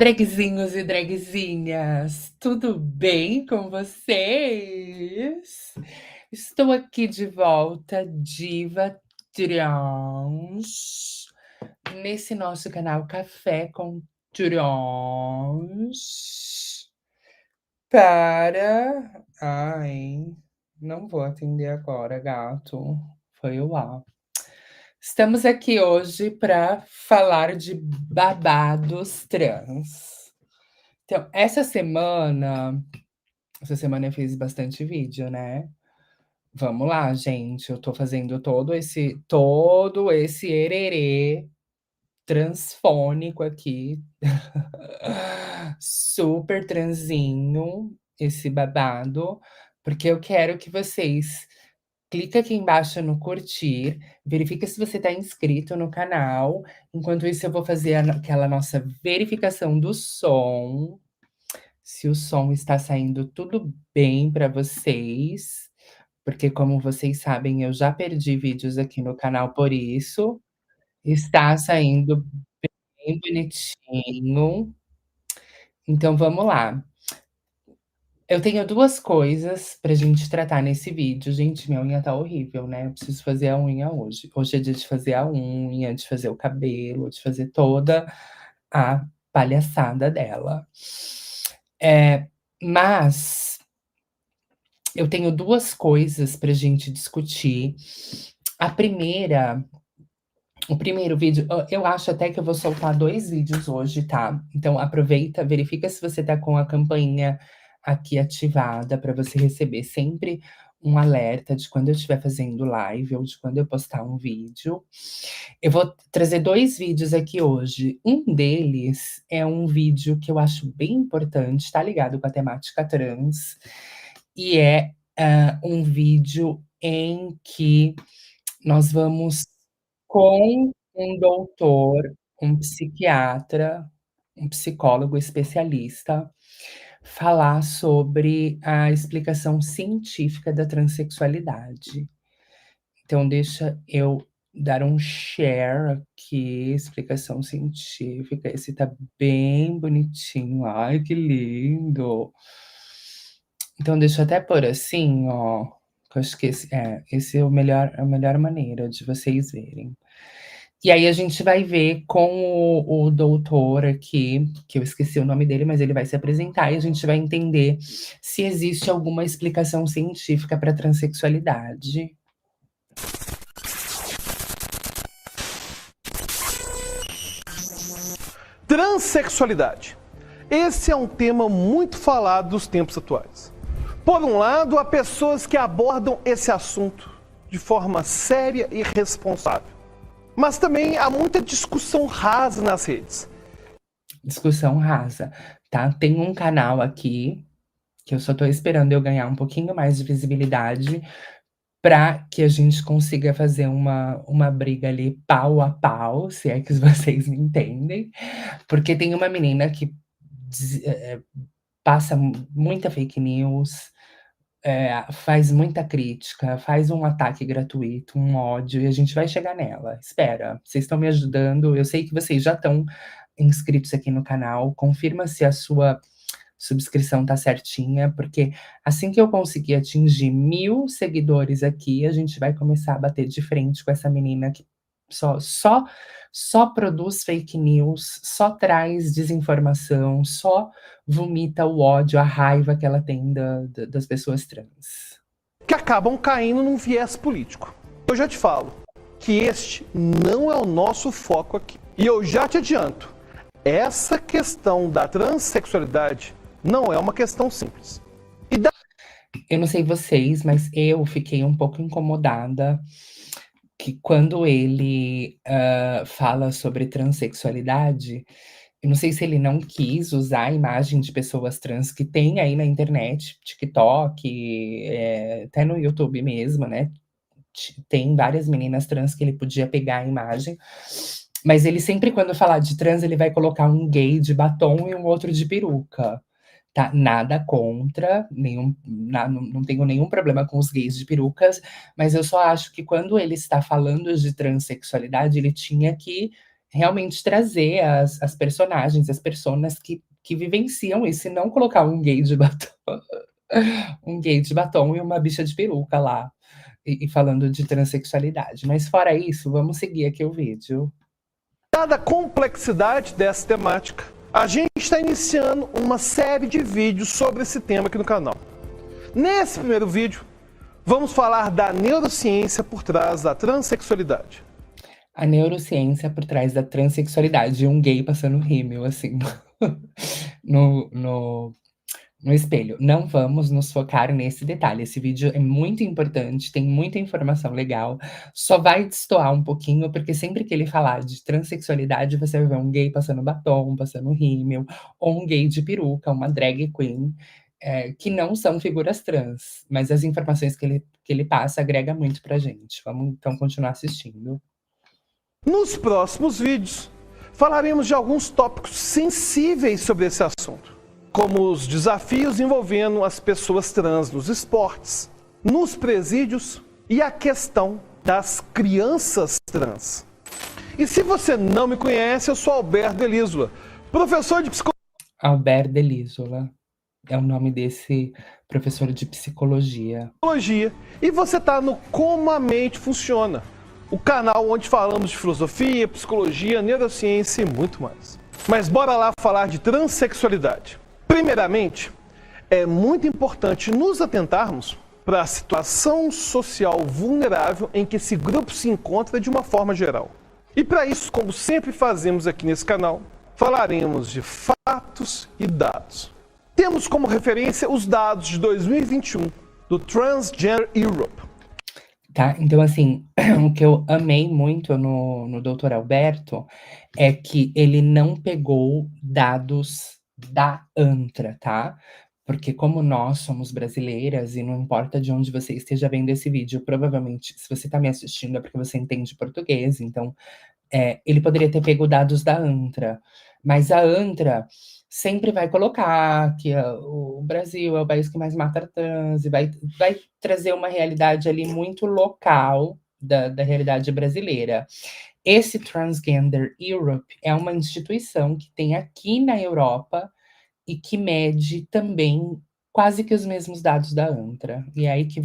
Dragzinhos e dragzinhas, tudo bem com vocês? Estou aqui de volta, Diva Trans, nesse nosso canal Café com Trans, para... Ai, não vou atender agora, gato. Foi o A. Estamos aqui hoje para falar de babados trans. Então, essa semana eu fiz bastante vídeo, né? Vamos lá, gente. Eu tô fazendo todo esse ererê transfônico aqui. Super transinho, esse babado, porque eu quero que vocês clica aqui embaixo no curtir, verifica se você está inscrito no canal. Enquanto isso, eu vou fazer aquela nossa verificação do som. Se o som está saindo tudo bem para vocês, porque como vocês sabem, eu já perdi vídeos aqui no canal por isso. Está saindo bem bonitinho. Então vamos lá. Eu tenho 2 coisas pra gente tratar nesse vídeo. Gente, minha unha tá horrível, né, eu preciso fazer a unha hoje. Hoje é dia de fazer a unha, de fazer o cabelo, de fazer toda a palhaçada dela. Mas eu tenho 2 coisas pra gente discutir. A primeira O primeiro vídeo, eu acho até que eu vou soltar 2 vídeos hoje, tá? Então aproveita, verifica se você tá com a campainha aqui ativada para você receber sempre um alerta de quando eu estiver fazendo live ou de quando eu postar um vídeo. Eu vou trazer 2 vídeos aqui hoje. Um deles é um vídeo que eu acho bem importante, tá ligado com a temática trans, e é, um vídeo em que nós vamos com um doutor, um psiquiatra, um psicólogo especialista, falar sobre a explicação científica da transexualidade. Então deixa eu dar um share aqui, explicação científica. Esse tá bem bonitinho. Ai, que lindo! Então deixa eu até pôr assim, ó, que eu acho que esse é a melhor maneira de vocês verem. E aí a gente vai ver com o doutor aqui, que eu esqueci o nome dele, mas ele vai se apresentar e a gente vai entender se existe alguma explicação científica para transexualidade. Transsexualidade. Esse é um tema muito falado dos tempos atuais. Por um lado, há pessoas que abordam esse assunto de forma séria e responsável. Mas também há muita discussão rasa nas redes. Discussão rasa, tá? Tem um canal aqui, que eu só tô esperando eu ganhar um pouquinho mais de visibilidade, para que a gente consiga fazer uma briga ali pau a pau, se é que vocês me entendem. Porque tem uma menina que passa muita fake news, faz muita crítica, faz um ataque gratuito, um ódio, e a gente vai chegar nela. Espera, vocês estão me ajudando. Eu sei que vocês já estão inscritos aqui no canal. Confirma se a sua subscrição tá certinha, porque assim que eu conseguir atingir 1.000 seguidores aqui, a gente vai começar a bater de frente com essa menina que só produz fake news, só traz desinformação, só vomita o ódio, a raiva que ela tem das pessoas trans. Que acabam caindo num viés político. Eu já te falo que este não é o nosso foco aqui. E eu já te adianto, essa questão da transexualidade não é uma questão simples. Eu não sei vocês, mas eu fiquei um pouco incomodada que quando ele fala sobre transexualidade, eu não sei se ele não quis usar a imagem de pessoas trans que tem aí na internet, TikTok, até no YouTube mesmo, né? Tem várias meninas trans que ele podia pegar a imagem, mas ele sempre, quando falar de trans, ele vai colocar um gay de batom e um outro de peruca. Tá, nada contra, não tenho nenhum problema com os gays de perucas, mas eu só acho que quando ele está falando de transexualidade, ele tinha que realmente trazer as personagens, as personas que vivenciam isso, e não colocar um gay de batom, um gay de batom e uma bicha de peruca lá, e falando de transexualidade. Mas fora isso, vamos seguir aqui o vídeo. Dada a complexidade dessa temática, a gente está iniciando uma série de vídeos sobre esse tema aqui no canal. Nesse primeiro vídeo, vamos falar da neurociência por trás da transexualidade. A neurociência por trás da transexualidade, e um gay passando rímel, assim, no espelho. Não vamos nos focar nesse detalhe. Esse vídeo é muito importante, tem muita informação legal. Só vai destoar um pouquinho, porque sempre que ele falar de transexualidade, você vai ver um gay passando batom, passando rímel, ou um gay de peruca, uma drag queen, que não são figuras trans. Mas as informações que ele passa agrega muito pra gente. Vamos então continuar assistindo. Nos próximos vídeos, falaremos de alguns tópicos sensíveis sobre esse assunto, como os desafios envolvendo as pessoas trans nos esportes, nos presídios e a questão das crianças trans. E se você não me conhece, eu sou Alberto Elisola, professor de Alberto Elisola é o nome desse professor de psicologia. E você está no Como a Mente Funciona, o canal onde falamos de filosofia, psicologia, neurociência e muito mais. Mas bora lá falar de transexualidade. Primeiramente, é muito importante nos atentarmos para a situação social vulnerável em que esse grupo se encontra de uma forma geral. E para isso, como sempre fazemos aqui nesse canal, falaremos de fatos e dados. Temos como referência os dados de 2021 do Transgender Europe. Tá, então assim, o que eu amei muito no Dr. Alberto é que ele não pegou dados da ANTRA, tá? Porque como nós somos brasileiras, e não importa de onde você esteja vendo esse vídeo, provavelmente, se você tá me assistindo é porque você entende português, então ele poderia ter pego dados da ANTRA, mas a ANTRA sempre vai colocar que o Brasil é o país que mais mata trans, e vai trazer uma realidade ali muito local da realidade brasileira. Esse Transgender Europe é uma instituição que tem aqui na Europa e que mede também quase que os mesmos dados da ANTRA. E é aí que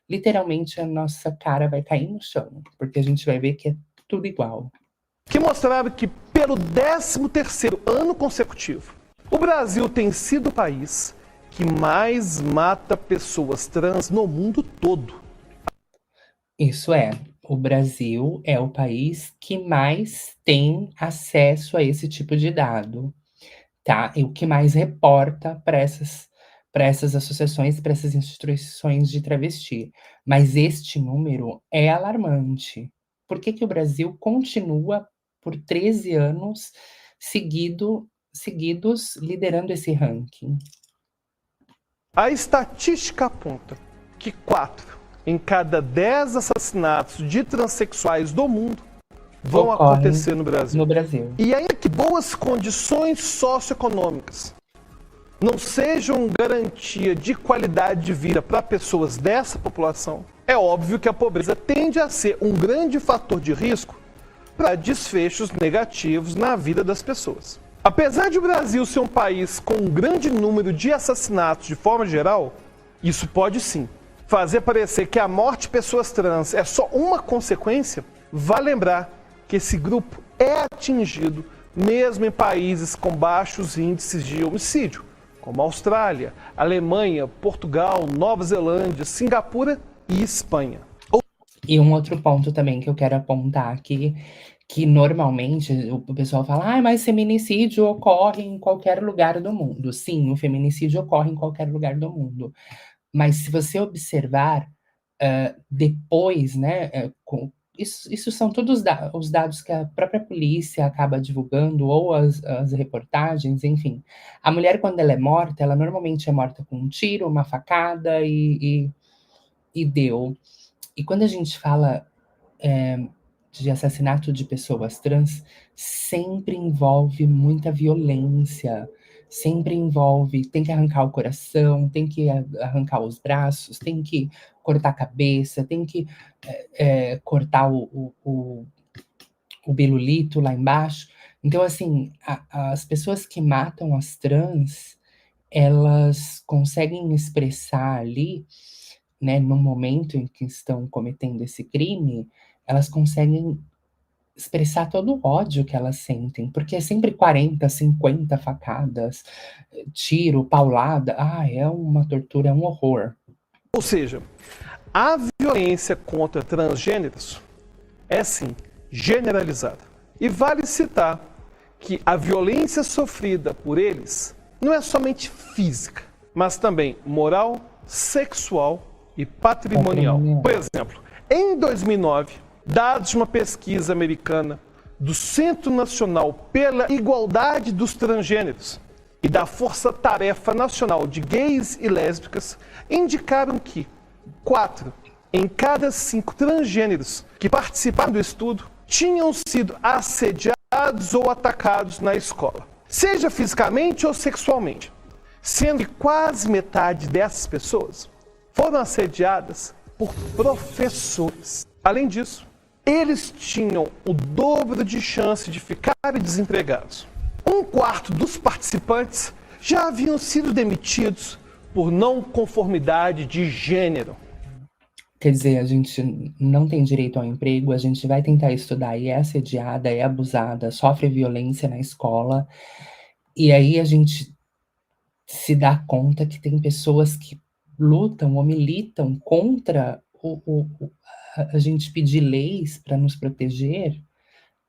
literalmente a nossa cara vai cair no chão, porque a gente vai ver que é tudo igual. Que mostraram que pelo 13º ano consecutivo, o Brasil tem sido o país que mais mata pessoas trans no mundo todo. Isso é, o Brasil é o país que mais tem acesso a esse tipo de dado, tá? E o que mais reporta para essas associações, para essas instituições de travesti. Mas este número é alarmante. Por que que o Brasil continua por 13 anos seguidos liderando esse ranking? A estatística aponta que 4 em cada 10 assassinatos de transexuais do mundo vão acontecer no Brasil. E ainda que boas condições socioeconômicas não sejam garantia de qualidade de vida para pessoas dessa população, é óbvio que a pobreza tende a ser um grande fator de risco para desfechos negativos na vida das pessoas. Apesar de o Brasil ser um país com um grande número de assassinatos de forma geral, isso pode sim fazer parecer que a morte de pessoas trans é só uma consequência. Vale lembrar que esse grupo é atingido mesmo em países com baixos índices de homicídio, como Austrália, Alemanha, Portugal, Nova Zelândia, Singapura e Espanha. E um outro ponto também que eu quero apontar aqui, que normalmente o pessoal fala, mas feminicídio ocorre em qualquer lugar do mundo. Sim, o feminicídio ocorre em qualquer lugar do mundo. Mas se você observar, depois, né, isso são todos os dados que a própria polícia acaba divulgando, ou as reportagens, enfim. A mulher, quando ela é morta, ela normalmente é morta com um tiro, uma facada e deu. E quando a gente fala de assassinato de pessoas trans, sempre envolve muita violência, sempre envolve, tem que arrancar o coração, tem que arrancar os braços, tem que cortar a cabeça, tem que cortar o bilulito lá embaixo. Então, assim, as pessoas que matam as trans, elas conseguem expressar ali, né, no momento em que estão cometendo esse crime, elas conseguem expressar todo o ódio que elas sentem, porque é sempre 40, 50 facadas, tiro, paulada. É uma tortura, é um horror. Ou seja, a violência contra transgêneros é sim generalizada. E vale citar que a violência sofrida por eles não é somente física, mas também moral, sexual e patrimonial. Por exemplo, em 2009, dados de uma pesquisa americana do Centro Nacional pela Igualdade dos Transgêneros e da Força Tarefa Nacional de Gays e Lésbicas indicaram que 4 em cada 5 transgêneros que participaram do estudo tinham sido assediados ou atacados na escola, seja fisicamente ou sexualmente, sendo que quase metade dessas pessoas foram assediadas por professores. Além disso, eles tinham o dobro de chance de ficarem desempregados. 1/4 dos participantes já haviam sido demitidos por não conformidade de gênero. Quer dizer, a gente não tem direito ao emprego, a gente vai tentar estudar e é assediada, é abusada, sofre violência na escola, e aí a gente se dá conta que tem pessoas que lutam ou militam contra a gente pedir leis para nos proteger,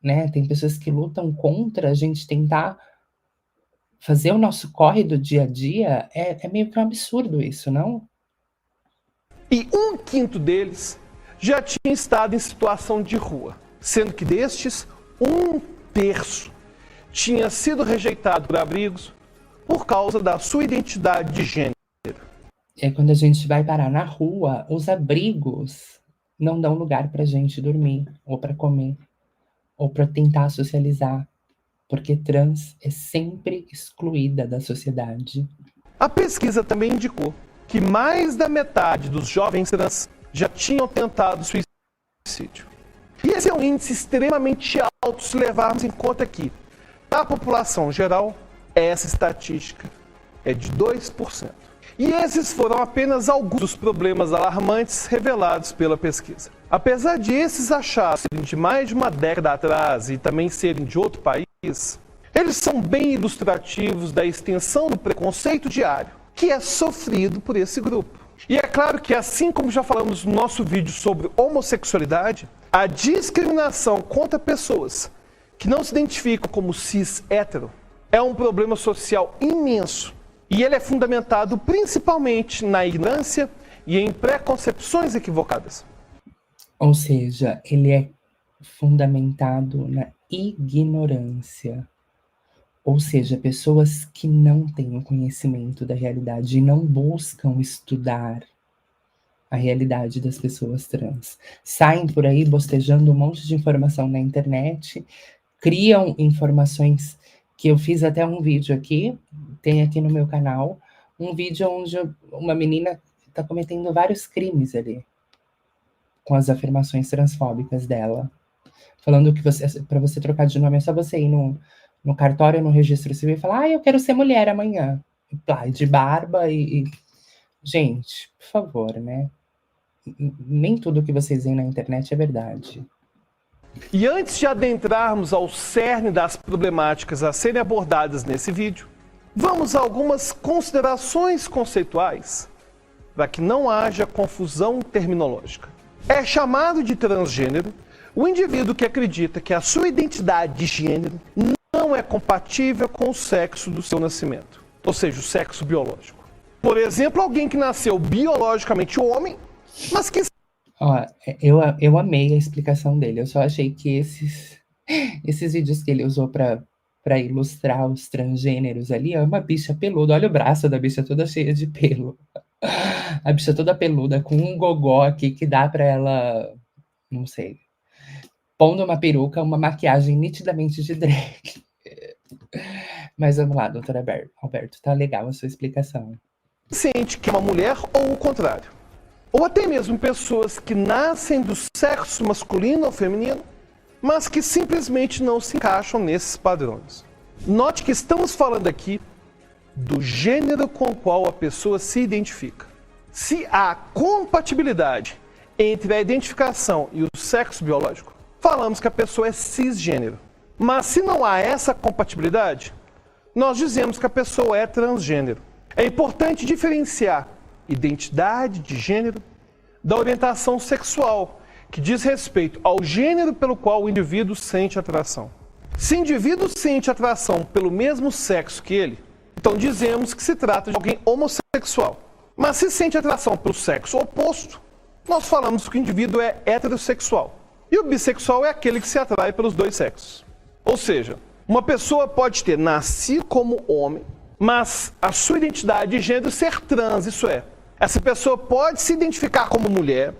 né? Tem pessoas que lutam contra a gente tentar fazer o nosso corre do dia a dia. É meio que um absurdo isso, não? E 1/5 deles já tinha estado em situação de rua, sendo que destes, 1/3 tinha sido rejeitado por abrigos por causa da sua identidade de gênero. Quando a gente vai parar na rua, os abrigos não dão lugar para a gente dormir, ou para comer, ou para tentar socializar, porque trans é sempre excluída da sociedade. A pesquisa também indicou que mais da metade dos jovens trans já tinham tentado suicídio. E esse é um índice extremamente alto se levarmos em conta que, para a população geral, essa estatística é de 2%. E esses foram apenas alguns dos problemas alarmantes revelados pela pesquisa. Apesar de esses achados serem de mais de uma década atrás e também serem de outro país, eles são bem ilustrativos da extensão do preconceito diário que é sofrido por esse grupo. E é claro que, assim como já falamos no nosso vídeo sobre homossexualidade, a discriminação contra pessoas que não se identificam como cis-hétero é um problema social imenso. E ele é fundamentado principalmente na ignorância e em preconcepções equivocadas. Ou seja, ele é fundamentado na ignorância. Ou seja, pessoas que não têm o conhecimento da realidade e não buscam estudar a realidade das pessoas trans. Saem por aí bostejando um monte de informação na internet, criam informações que eu fiz até um vídeo aqui, tem aqui no meu canal, um vídeo onde uma menina está cometendo vários crimes ali, com as afirmações transfóbicas dela, falando que para você trocar de nome é só você ir no cartório, no registro civil e falar, eu quero ser mulher amanhã, de barba Gente, por favor, né? Nem tudo que vocês veem na internet é verdade. E antes de adentrarmos ao cerne das problemáticas a serem abordadas nesse vídeo, vamos a algumas considerações conceituais para que não haja confusão terminológica. É chamado de transgênero o indivíduo que acredita que a sua identidade de gênero não é compatível com o sexo do seu nascimento, ou seja, o sexo biológico. Por exemplo, alguém que nasceu biologicamente homem, mas que... Eu amei a explicação dele, eu só achei que esses vídeos que ele usou para ilustrar os transgêneros ali, é uma bicha peluda, olha o braço da bicha toda cheia de pelo. A bicha toda peluda, com um gogó aqui que dá para ela, não sei, pondo uma peruca, uma maquiagem nitidamente de drag. Mas vamos lá, doutor Alberto, tá legal a sua explicação. Sente que é uma mulher ou o contrário. Ou até mesmo pessoas que nascem do sexo masculino ou feminino, mas que simplesmente não se encaixam nesses padrões. Note que estamos falando aqui do gênero com o qual a pessoa se identifica. Se há compatibilidade entre a identificação e o sexo biológico, falamos que a pessoa é cisgênero. Mas se não há essa compatibilidade, nós dizemos que a pessoa é transgênero. É importante diferenciar identidade de gênero da orientação sexual, que diz respeito ao gênero pelo qual o indivíduo sente atração. Se o indivíduo sente atração pelo mesmo sexo que ele, então dizemos que se trata de alguém homossexual. Mas se sente atração pelo sexo oposto, nós falamos que o indivíduo é heterossexual. E o bissexual é aquele que se atrai pelos dois sexos. Ou seja, uma pessoa pode ter nascido como homem, mas a sua identidade de gênero ser trans, isso é, essa pessoa pode se identificar como mulher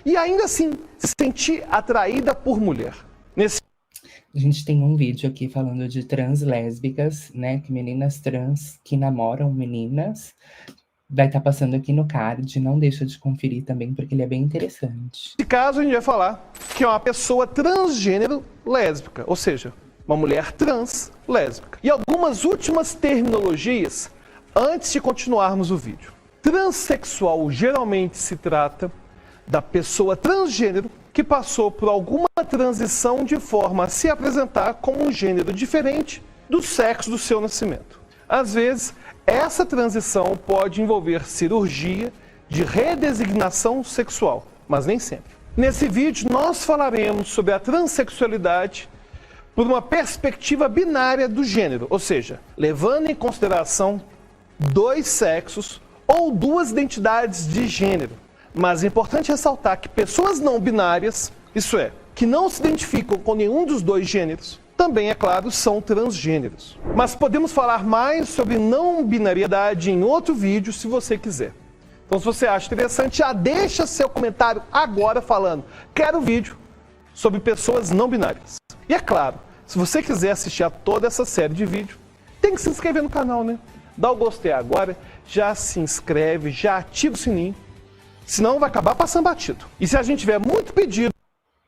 e ainda assim se sentir atraída por mulher. A gente tem um vídeo aqui falando de trans lésbicas, né? Que meninas trans que namoram meninas. Vai estar passando aqui no card, não deixa de conferir também, porque ele é bem interessante. Nesse caso, a gente vai falar que é uma pessoa transgênero lésbica, ou seja, uma mulher trans lésbica. E algumas últimas terminologias antes de continuarmos o vídeo. Transsexual geralmente se trata da pessoa transgênero que passou por alguma transição de forma a se apresentar como um gênero diferente do sexo do seu nascimento. Às vezes, essa transição pode envolver cirurgia de redesignação sexual, mas nem sempre. Nesse vídeo, nós falaremos sobre a transexualidade por uma perspectiva binária do gênero, ou seja, levando em consideração dois sexos ou duas identidades de gênero. Mas é importante ressaltar que pessoas não binárias, isso é, que não se identificam com nenhum dos dois gêneros, também, é claro, são transgêneros. Mas podemos falar mais sobre não binariedade em outro vídeo, se você quiser. Então, se você acha interessante, já deixa seu comentário agora falando: quero vídeo sobre pessoas não binárias. E é claro, se você quiser assistir a toda essa série de vídeos, tem que se inscrever no canal, né? Dá o gostei agora, já se inscreve, já ativa o sininho, senão vai acabar passando batido. E se a gente tiver muito pedido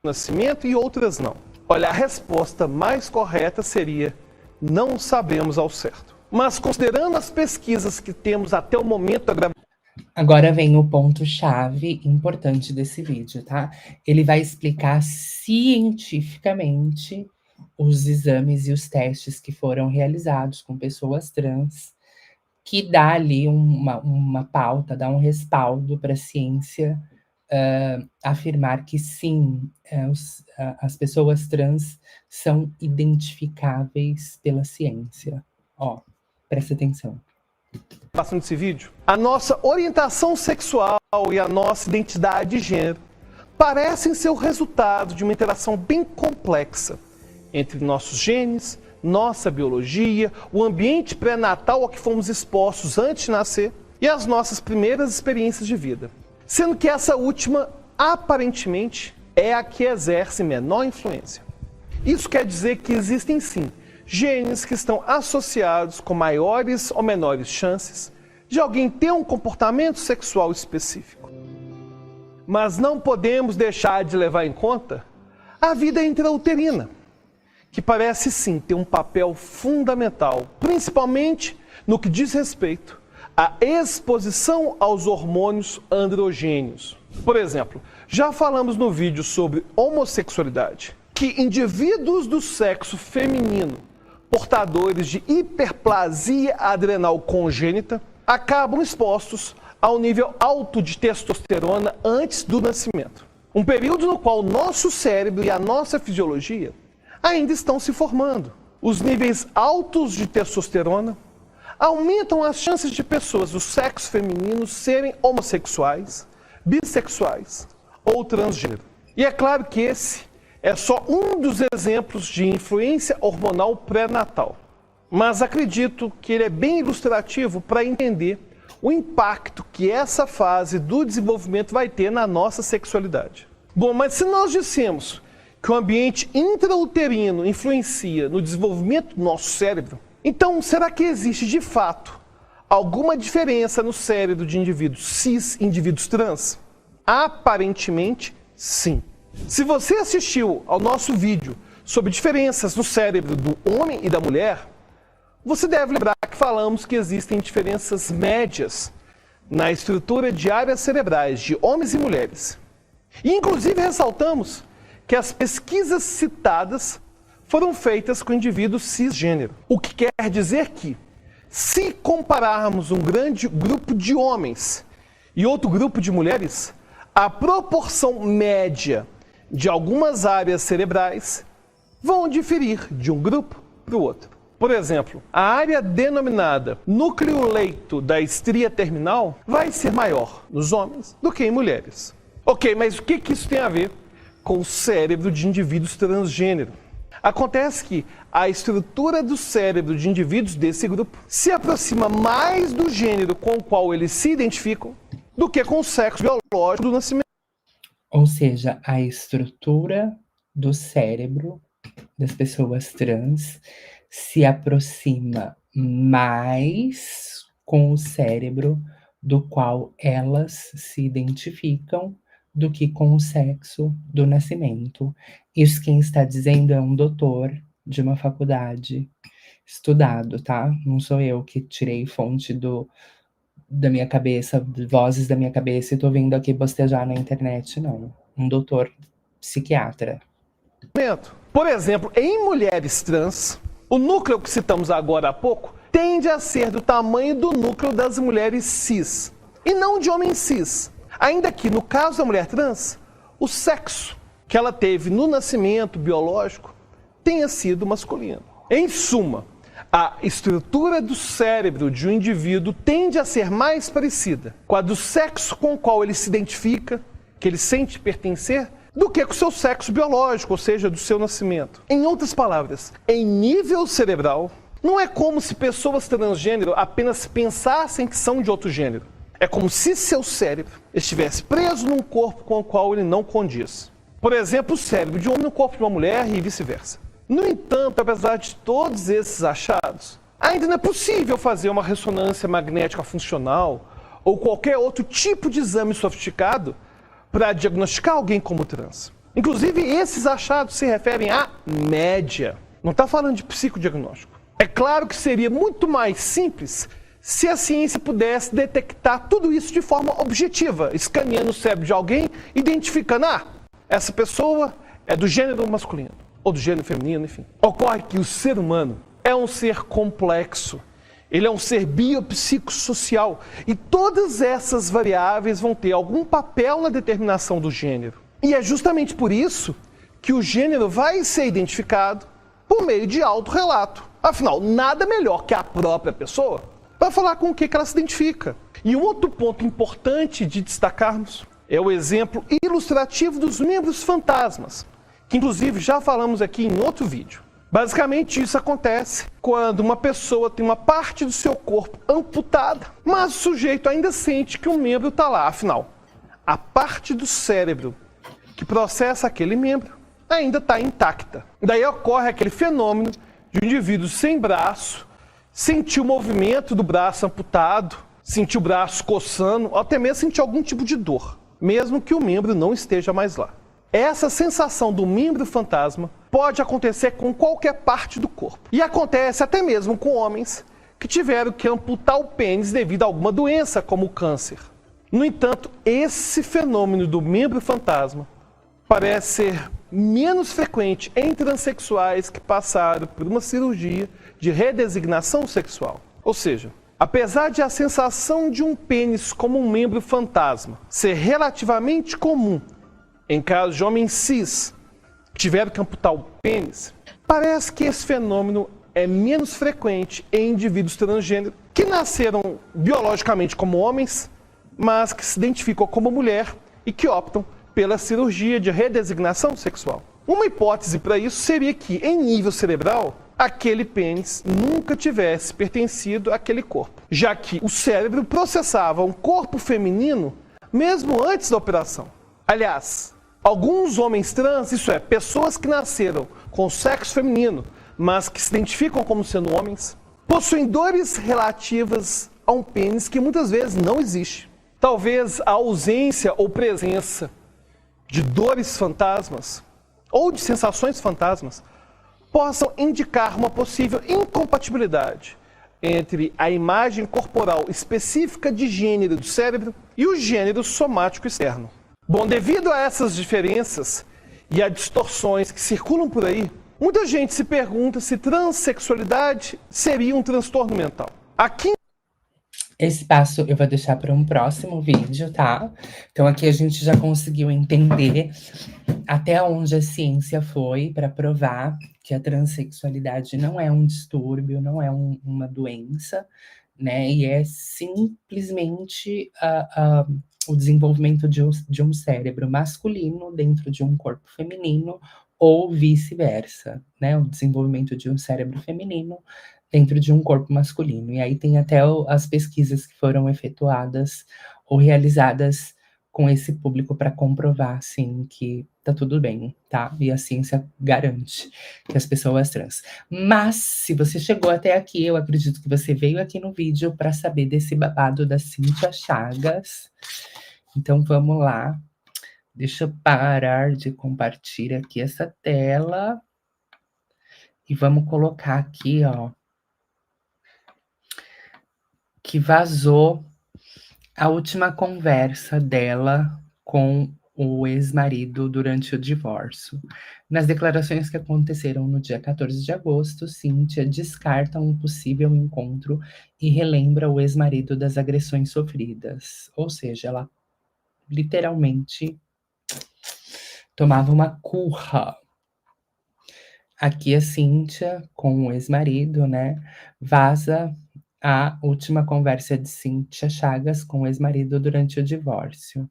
no nascimento e outras não? Olha, a resposta mais correta seria: não sabemos ao certo. Mas considerando as pesquisas que temos até o momento da gravação... Agora vem o ponto-chave importante desse vídeo, tá? Ele vai explicar cientificamente os exames e os testes que foram realizados com pessoas trans, que dá ali uma pauta, dá um respaldo para a ciência afirmar que sim, as pessoas trans são identificáveis pela ciência. Ó, presta atenção. Passando esse vídeo, a nossa orientação sexual e a nossa identidade de gênero parecem ser o resultado de uma interação bem complexa entre nossos genes, nossa biologia, o ambiente pré-natal ao que fomos expostos antes de nascer e as nossas primeiras experiências de vida. Sendo que essa última, aparentemente, é a que exerce menor influência. Isso quer dizer que existem sim genes que estão associados com maiores ou menores chances de alguém ter um comportamento sexual específico. Mas não podemos deixar de levar em conta a vida intrauterina, que parece sim ter um papel fundamental, principalmente no que diz respeito à exposição aos hormônios androgênios. Por exemplo, já falamos no vídeo sobre homossexualidade, que indivíduos do sexo feminino portadores de hiperplasia adrenal congênita acabam expostos ao nível alto de testosterona antes do nascimento. Um período no qual o nosso cérebro e a nossa fisiologia ainda estão se formando. Os níveis altos de testosterona aumentam as chances de pessoas do sexo feminino serem homossexuais, bissexuais ou transgênero. E é claro que esse é só um dos exemplos de influência hormonal pré-natal. Mas acredito que ele é bem ilustrativo para entender o impacto que essa fase do desenvolvimento vai ter na nossa sexualidade. Bom, mas se nós dissemos que o ambiente intrauterino influencia no desenvolvimento do nosso cérebro, então será que existe de fato alguma diferença no cérebro de indivíduos cis e indivíduos trans? Aparentemente, sim. Se você assistiu ao nosso vídeo sobre diferenças no cérebro do homem e da mulher, você deve lembrar que falamos que existem diferenças médias na estrutura de áreas cerebrais de homens e mulheres. E inclusive ressaltamos que as pesquisas citadas foram feitas com indivíduos cisgênero. O que quer dizer que, se compararmos um grande grupo de homens e outro grupo de mulheres, a proporção média de algumas áreas cerebrais vão diferir de um grupo para o outro. Por exemplo, a área denominada núcleo-leito da estria terminal vai ser maior nos homens do que em mulheres. Ok, mas o que isso tem a ver com o cérebro de indivíduos transgênero? Acontece que a estrutura do cérebro de indivíduos desse grupo se aproxima mais do gênero com o qual eles se identificam do que com o sexo biológico do nascimento. Ou seja, a estrutura do cérebro das pessoas trans se aproxima mais com o cérebro do qual elas se identificam do que com o sexo do nascimento. Isso quem está dizendo é um doutor de uma faculdade estudado, tá? Não sou eu que tirei fonte da minha cabeça, vozes da minha cabeça e tô vindo aqui bostejar na internet, não. Um doutor psiquiatra. Por exemplo, em mulheres trans, o núcleo que citamos agora há pouco tende a ser do tamanho do núcleo das mulheres cis, e não de homens cis. Ainda que, no caso da mulher trans, o sexo que ela teve no nascimento biológico tenha sido masculino. Em suma, a estrutura do cérebro de um indivíduo tende a ser mais parecida com a do sexo com o qual ele se identifica, que ele sente pertencer, do que com o seu sexo biológico, ou seja, do seu nascimento. Em outras palavras, em nível cerebral, não é como se pessoas transgênero apenas pensassem que são de outro gênero. É como se seu cérebro estivesse preso num corpo com o qual ele não condiz. Por exemplo, o cérebro de um homem no corpo de uma mulher e vice-versa. No entanto, apesar de todos esses achados, ainda não é possível fazer uma ressonância magnética funcional ou qualquer outro tipo de exame sofisticado para diagnosticar alguém como trans. Inclusive, esses achados se referem à média. Não está falando de psicodiagnóstico. É claro que seria muito mais simples se a ciência pudesse detectar tudo isso de forma objetiva, escaneando o cérebro de alguém, identificando, essa pessoa é do gênero masculino, ou do gênero feminino, enfim. Ocorre que o ser humano é um ser complexo, ele é um ser biopsicossocial, e todas essas variáveis vão ter algum papel na determinação do gênero. E é justamente por isso que o gênero vai ser identificado por meio de autorrelato. Afinal, nada melhor que a própria pessoa para falar com o que ela se identifica. E um outro ponto importante de destacarmos é o exemplo ilustrativo dos membros fantasmas, que inclusive já falamos aqui em outro vídeo. Basicamente isso acontece quando uma pessoa tem uma parte do seu corpo amputada, mas o sujeito ainda sente que um membro está lá. Afinal, a parte do cérebro que processa aquele membro ainda está intacta. Daí ocorre aquele fenômeno de um indivíduo sem braço sentir o movimento do braço amputado, sentir o braço coçando, ou até mesmo sentir algum tipo de dor, mesmo que o membro não esteja mais lá. Essa sensação do membro fantasma pode acontecer com qualquer parte do corpo. E acontece até mesmo com homens que tiveram que amputar o pênis devido a alguma doença, como o câncer. No entanto, esse fenômeno do membro fantasma parece ser menos frequente em transexuais que passaram por uma cirurgia de redesignação sexual. Ou seja, apesar de a sensação de um pênis como um membro fantasma ser relativamente comum em casos de homens cis que tiveram que amputar o pênis, parece que esse fenômeno é menos frequente em indivíduos transgênero que nasceram biologicamente como homens, mas que se identificam como mulher e que optam pela cirurgia de redesignação sexual. Uma hipótese para isso seria que, em nível cerebral, aquele pênis nunca tivesse pertencido àquele corpo, já que o cérebro processava um corpo feminino mesmo antes da operação. Aliás, alguns homens trans, isso é, pessoas que nasceram com sexo feminino, mas que se identificam como sendo homens, possuem dores relativas a um pênis que muitas vezes não existe. Talvez a ausência ou presença de dores fantasmas ou de sensações fantasmas possam indicar uma possível incompatibilidade entre a imagem corporal específica de gênero do cérebro e o gênero somático externo. Bom, devido a essas diferenças e a distorções que circulam por aí, muita gente se pergunta se transexualidade seria um transtorno mental. Aqui Esse passo eu vou deixar para um próximo vídeo, tá? Então aqui a gente já conseguiu entender até onde a ciência foi para provar que a transexualidade não é um distúrbio, não é uma doença, né? E é simplesmente o desenvolvimento de um cérebro masculino dentro de um corpo feminino ou vice-versa, né? O desenvolvimento de um cérebro feminino dentro de um corpo masculino. E aí tem até as pesquisas que foram efetuadas ou realizadas com esse público para comprovar, assim, que tá tudo bem, tá? E a ciência garante que as pessoas trans. Mas, se você chegou até aqui, eu acredito que você veio aqui no vídeo para saber desse babado da Cíntia Chagas. Então, vamos lá. Deixa eu parar de compartilhar aqui essa tela. E vamos colocar aqui, ó, que vazou a última conversa dela com o ex-marido durante o divórcio. Nas declarações que aconteceram no dia 14 de agosto, Cíntia descarta um possível encontro e relembra o ex-marido das agressões sofridas. Ou seja, ela literalmente tomava uma curra. Aqui a Cíntia, com o ex-marido, né, vaza a última conversa de Cíntia Chagas com o ex-marido durante o divórcio.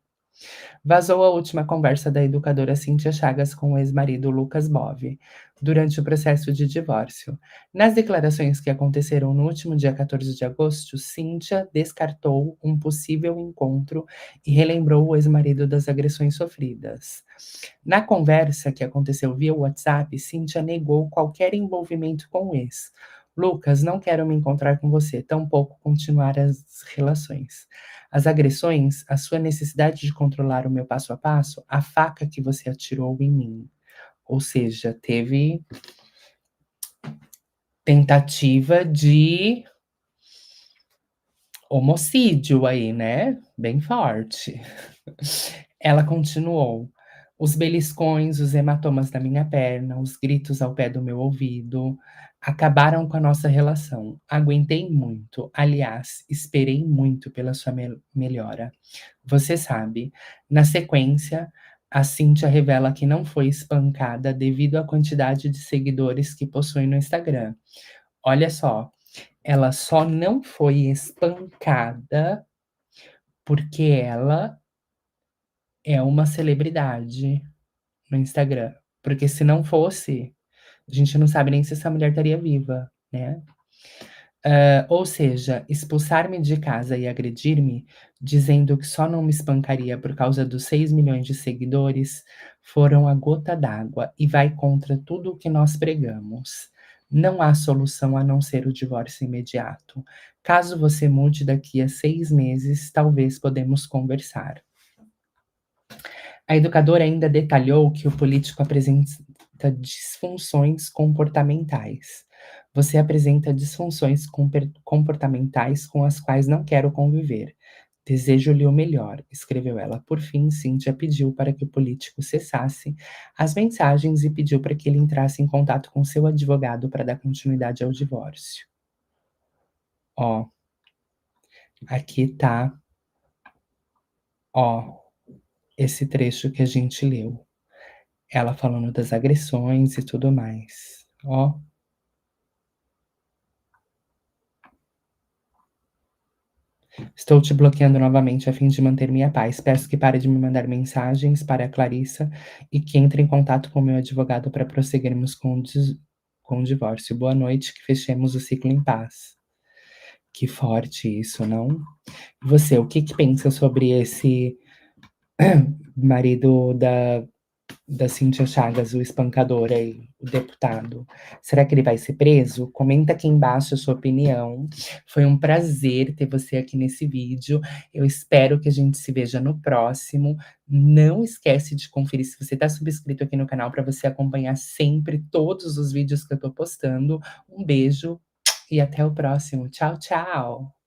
Vazou a última conversa da educadora Cíntia Chagas com o ex-marido Lucas Bove, durante o processo de divórcio. Nas declarações que aconteceram no último dia 14 de agosto, Cíntia descartou um possível encontro e relembrou o ex-marido das agressões sofridas. Na conversa que aconteceu via WhatsApp, Cíntia negou qualquer envolvimento com o ex. Lucas, não quero me encontrar com você, tampouco continuar as relações. As agressões, a sua necessidade de controlar o meu passo a passo, a faca que você atirou em mim. Ou seja, teve tentativa de homicídio aí, né? Bem forte. Ela continuou. Os beliscões, os hematomas da minha perna, os gritos ao pé do meu ouvido, acabaram com a nossa relação. Aguentei muito. Aliás, esperei muito pela sua melhora. Você sabe. Na sequência, a Cíntia revela que não foi espancada devido à quantidade de seguidores que possui no Instagram. Olha só, ela só não foi espancada porque ela é uma celebridade no Instagram. Porque se não fosse, a gente não sabe nem se essa mulher estaria viva, né? Ou seja, expulsar-me de casa e agredir-me, dizendo que só não me espancaria por causa dos 6 milhões de seguidores, foram a gota d'água e vai contra tudo o que nós pregamos. Não há solução a não ser o divórcio imediato. Caso você mude daqui a 6 meses, talvez podemos conversar. A educadora ainda detalhou que o político apresenta disfunções comportamentais. Você apresenta disfunções comportamentais com as quais não quero conviver. Desejo-lhe o melhor, escreveu ela. Por fim, Cíntia pediu para que o político cessasse as mensagens e pediu para que ele entrasse em contato com seu advogado para dar continuidade ao divórcio. Ó, aqui tá, ó, esse trecho que a gente leu. Ela falando das agressões e tudo mais. Ó. Estou te bloqueando novamente a fim de manter minha paz. Peço que pare de me mandar mensagens para a Clarissa e que entre em contato com meu advogado para prosseguirmos com o divórcio. Boa noite, que fechemos o ciclo em paz. Que forte isso, não? E você, o que pensa sobre esse marido da Cíntia Chagas, o espancador aí, o deputado. Será que ele vai ser preso? Comenta aqui embaixo a sua opinião. Foi um prazer ter você aqui nesse vídeo. Eu espero que a gente se veja no próximo. Não esquece de conferir se você está subscrito aqui no canal para você acompanhar sempre todos os vídeos que eu estou postando. Um beijo e até o próximo. Tchau, tchau!